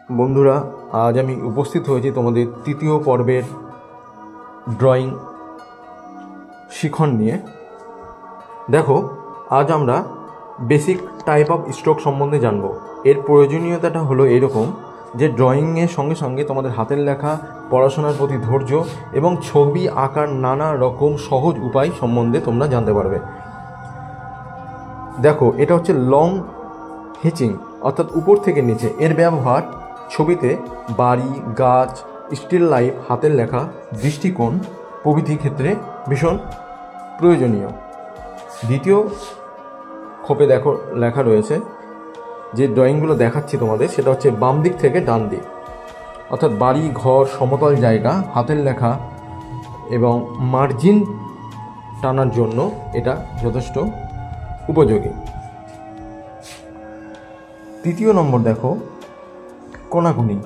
বন্ধুরা, আজ আমি উপস্থিত হয়েছি তোমাদের তৃতীয় পর্বের ড্রয়িং শিখন নিয়ে। দেখো, আজ আমরা বেসিক টাইপ অফ স্ট্রোক সম্বন্ধে জানব। এর প্রয়োজনীয়তাটা হলো এরকম যে ড্রয়িংয়ের সঙ্গে সঙ্গে তোমাদের হাতের লেখা, পড়াশোনার প্রতি ধৈর্য এবং ছবি আঁকার নানা রকম সহজ উপায় সম্বন্ধে তোমরা জানতে পারবে। দেখো, এটা হচ্ছে লং হিচিং, অর্থাৎ উপর থেকে নিচে। এর ব্যবহার ছবিতে বাড়ি, গাছ, স্টিল লাইফ, হাতের লেখা, দৃষ্টিকোণ প্রভৃতি ক্ষেত্রে ভীষণ প্রয়োজনীয়। দ্বিতীয় খোপে দেখো লেখা রয়েছে, যে ড্রয়িংগুলো দেখাচ্ছি তোমাদের সেটা হচ্ছে বাম দিক থেকে ডান দিক, অর্থাৎ বাড়ি, ঘর, সমতল জায়গা, হাতের লেখা এবং মার্জিন টানার জন্য এটা যথেষ্ট উপযোগী। তৃতীয় নম্বর দেখো, কোনাকুনি।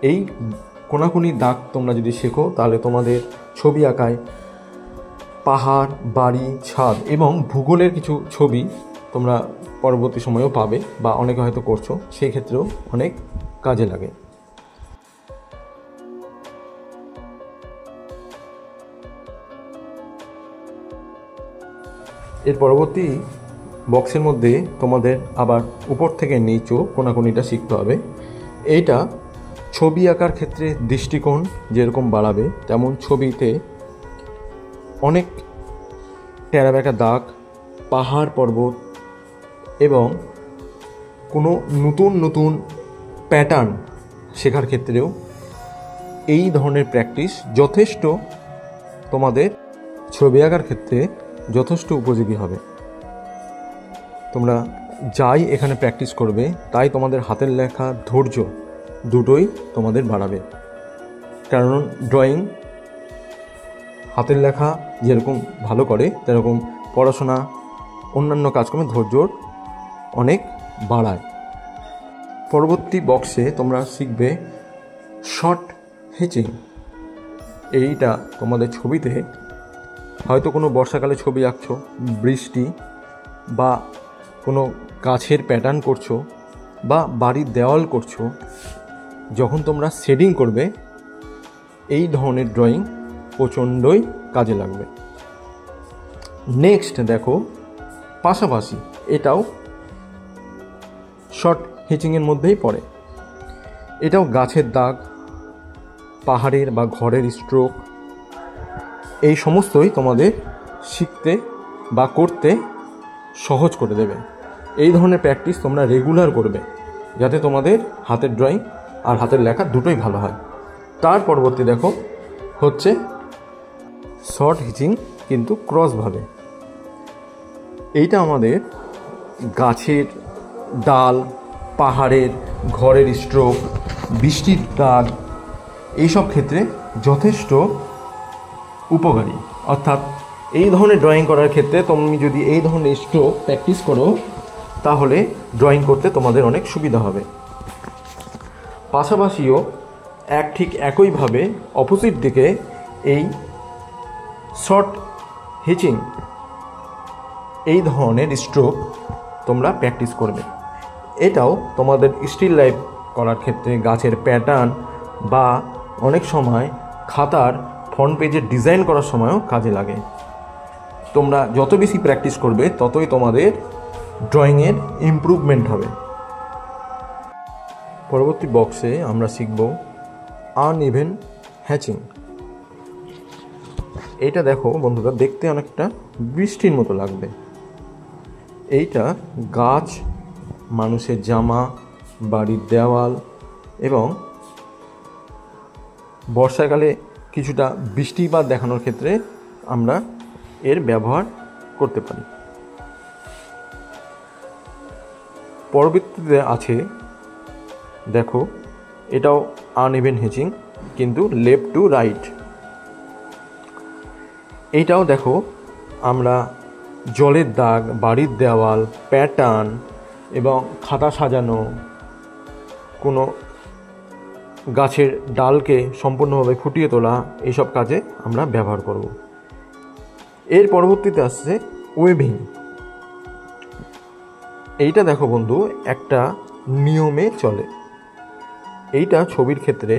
এই কোনাকুনির দাগ তোমরা যদি শেখো তাহলে তোমাদের ছবি আঁকায় পাহাড়, বাড়ি, ছাদ এবং ভূগোলের কিছু ছবি তোমরা পরবর্তী সময়েও পাবে বা অনেকে হয়তো করছো, সেই ক্ষেত্রেও অনেক কাজে লাগে। এর পরবর্তী বক্সের মধ্যে তোমাদের আবার উপর থেকে নিচু কোনাকুনিটা শিখতে হবে। এইটা ছবি আঁকার ক্ষেত্রে দৃষ্টিকোণ যেরকম বাড়াবে, তেমন ছবিতে অনেক টেরাবেঁকা দাগ, পাহাড়, পর্বত এবং কোনো নতুন নতুন প্যাটার্ন শেখার ক্ষেত্রেও এই ধরনের প্র্যাকটিস যথেষ্ট তোমাদের ছবি আঁকার ক্ষেত্রে যথেষ্ট উপযোগী হবে। তোমরা যাই এখানে প্র্যাকটিস করবে তাই তোমাদের হাতের লেখা, ধৈর্য দুটোই তোমাদের বাড়াবে। কারণ ড্রয়িং হাতের লেখা যেরকম ভালো করে তেরকম পড়াশোনা, অন্যান্য কাজকর্মে ধৈর্যর অনেক বাড়ায়। পরবর্তী বক্সে তোমরা শিখবে শর্ট হিচিং। এইটা তোমাদের ছবিতে হয়তো কোনো বর্ষাকালে ছবি আঁকছো, বৃষ্টি বা কোনো গাছের প্যাটার্ন করছো বা বাড়ির দেওয়াল করছো, যখন তোমরা শেডিং করবে এই ধরনের ড্রয়িং প্রচণ্ডই কাজে লাগবে। নেক্সট দেখো, পাশাপাশি এটাও শর্ট হিচিংয়ের মধ্যেই পড়ে। এটাও গাছের দাগ, পাহাড়ের বা ঘরের স্ট্রোক, এই সমস্তই তোমাদের শিখতে বা করতে সহজ করে দেবে। এই ধরনের প্র্যাকটিস তোমরা রেগুলার করবে যাতে তোমাদের হাতের ড্রয়িং আর হাতের লেখা দুটোই ভালো হয়। তার পরবর্তী দেখো হচ্ছে শর্ট হিচিং, কিন্তু ক্রসভাবে। এইটা আমাদের গাছের ডাল, পাহাড়ের, ঘরের স্ট্রোক, বৃষ্টির দাগ এইসব ক্ষেত্রে যথেষ্ট উপকারী। অর্থাৎ এই ধরনের ড্রয়িং করার ক্ষেত্রে তুমি যদি এই ধরনের স্ট্রোক প্র্যাকটিস করো তাহলে ড্রয়িং করতে তোমাদের অনেক সুবিধা হবে। পাশাপাশিও ঠিক একইভাবে অপোজিট দিকে এই শর্ট হিচিং, এই ধরনের স্ট্রোক তোমরা প্র্যাকটিস করবে। এটাও তোমাদের স্টিল লাইফ করার ক্ষেত্রে, গাছের প্যাটার্ন বা অনেক সময় খাতার ফ্রন্ট পেজের ডিজাইন করার সময়ও কাজে লাগে। তোমরা যত বেশি প্র্যাকটিস করবে ততই তোমাদের ড্রয়িংয়ের ইমপ্রুভমেন্ট হবে। পরবর্তী বক্সে আমরা শিখব আনইভেন হ্যাচিং। এইটা দেখো বন্ধুরা, দেখতে অনেকটা বৃষ্টির মতো লাগবে। এইটা গাছ, মানুষের জামা, বাড়ির দেওয়াল এবং বর্ষাকালে কিছুটা বৃষ্টিপাত দেখানোর ক্ষেত্রে আমরা এর ব্যবহার করতে পারি। পরবর্তীতে আছে দেখো, এটাও আনইভেন হিচিং, কিন্তু লেফট টু রাইট। এইটাও দেখো, আমরা জলের দাগ, বাড়ির দেওয়াল, প্যাটার্ন এবং খাতা সাজানো, কোনো গাছের ডালকে সম্পূর্ণভাবে ফুটিয়ে তোলা, এইসব কাজে আমরা ব্যবহার করব। এর পরবর্তীতে আসছে ওয়েভিং। এইটা দেখো বন্ধু, একটা নিয়মে চলে। এইটা ছবির ক্ষেত্রে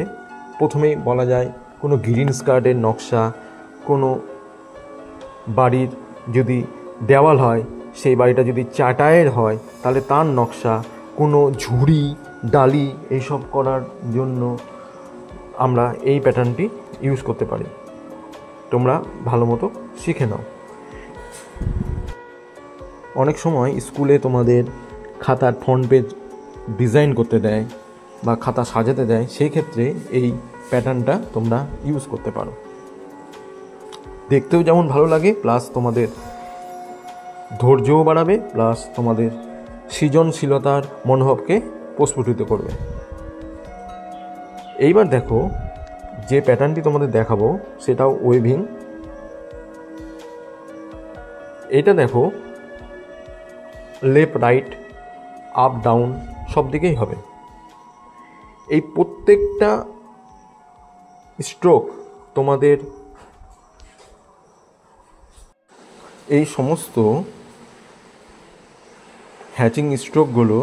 প্রথমেই বলা যায় কোনো গ্রিন স্কার্টের নকশা, কোনো বাড়ির যদি দেওয়াল হয় সেই বাড়িটা যদি চাটাইয়ের হয় তাহলে তার নকশা, কোনো ঝুড়ি ডালি এইসব করার জন্য আমরা এই প্যাটার্নটি ইউজ করতে পারি। তোমরা ভালো মতো শিখে নাও। অনেক সময় স্কুলে তোমাদের খাতার ফ্রন্ট পেজ ডিজাইন করতে দেয় বা খাতা সাজাতে দেয়, সেই ক্ষেত্রে এই প্যাটার্নটা তোমরা ইউজ করতে পারো। দেখতেও যেমন ভালো লাগে, প্লাস তোমাদের ধৈর্যও বাড়াবে, প্লাস তোমাদের সৃজনশীলতার মনোভাবকে প্রস্ফুটিত করবে। এইবার দেখো যে প্যাটার্নটি তোমাদের দেখাবো সেটাও ওয়েভিং। এটা দেখো লেফট রাইট আপ ডাউন সব দিকেই হবে। এই প্রত্যেকটা স্ট্রোক তোমাদের এই সমস্ত হ্যাচিং স্ট্রোকগুলো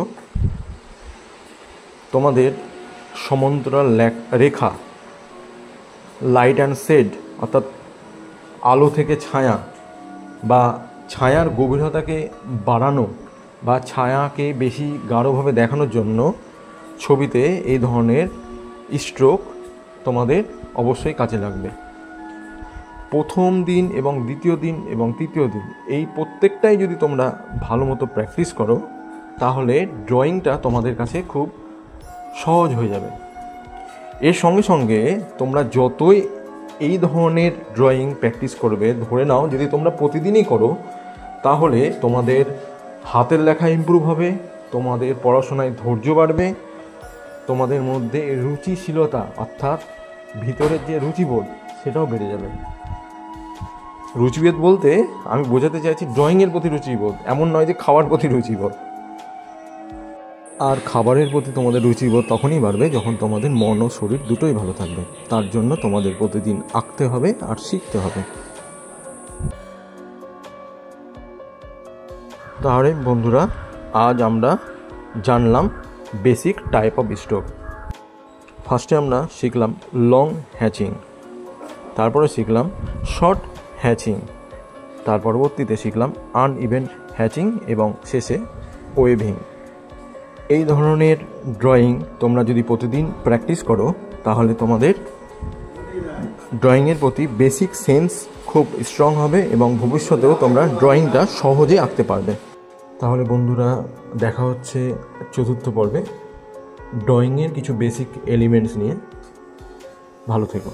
তোমাদের সমান্তরাল রেখা, লাইট অ্যান্ড শেড অর্থাৎ আলো থেকে ছায়া বা ছায়ার গভীরতাকে বাড়ানো বা ছায়াকে বেশি গাঢ়ভাবে দেখানোর জন্য ছবিতে এই ধরনের স্ট্রোক তোমাদের অবশ্যই কাজে লাগবে। প্রথম দিন এবং দ্বিতীয় দিন এবং তৃতীয় দিন এই প্রত্যেকটাই যদি তোমরা ভালো মতো প্র্যাকটিস করো তাহলে ড্রয়িংটা তোমাদের কাছে খুব সহজ হয়ে যাবে। এর সঙ্গে সঙ্গে তোমরা যতই এই ধরনের ড্রয়িং প্র্যাকটিস করবে, ধরে নাও যদি তোমরা প্রতিদিনই করো, তাহলে তোমাদের হাতের লেখা ইমপ্রুভ হবে, তোমাদের পড়াশোনায় ধৈর্য বাড়বে, তোমাদের মধ্যে রুচিশীলতা অর্থাৎ ভিতরের যে রুচিবোধ সেটাও বেড়ে যাবে। রুচিবোধ বলতে আমি বোঝাতে চাইছি ড্রয়িংয়ের প্রতি রুচিবোধ, এমন নয় যে খাওয়ার প্রতি রুচিবোধ। আর খাবারের প্রতি তোমাদের রুচিবোধ তখনই বাড়বে যখন তোমাদের মন ও শরীর দুটোই ভালো থাকবে। তার জন্য তোমাদের প্রতিদিন আঁকতে হবে আর শিখতে হবে। তাহলে বন্ধুরা, আজ আমরা জানলাম বেসিক টাইপ অফ স্ট্রোক। ফার্স্টে আমরা শিখলাম লং হ্যাচিং, তারপরে শিখলাম শর্ট হ্যাচিং, তার পরবর্তীতে শিখলাম আনইভেন হ্যাচিং এবং শেষে ওয়েভিং। এই ধরনের ড্রয়িং তোমরা যদি প্রতিদিন প্র্যাকটিস করো তাহলে তোমাদের ড্রয়িংয়ের প্রতি বেসিক সেন্স খুব স্ট্রং হবে এবং ভবিষ্যতেও তোমরা ড্রয়িংটা সহজে আঁকতে পারবে। তাহলে বন্ধুরা, দেখা হচ্ছে চতুর্থ পর্বে ড্রয়িংয়ের কিছু বেসিক এলিমেন্টস নিয়ে। ভালো থেকো।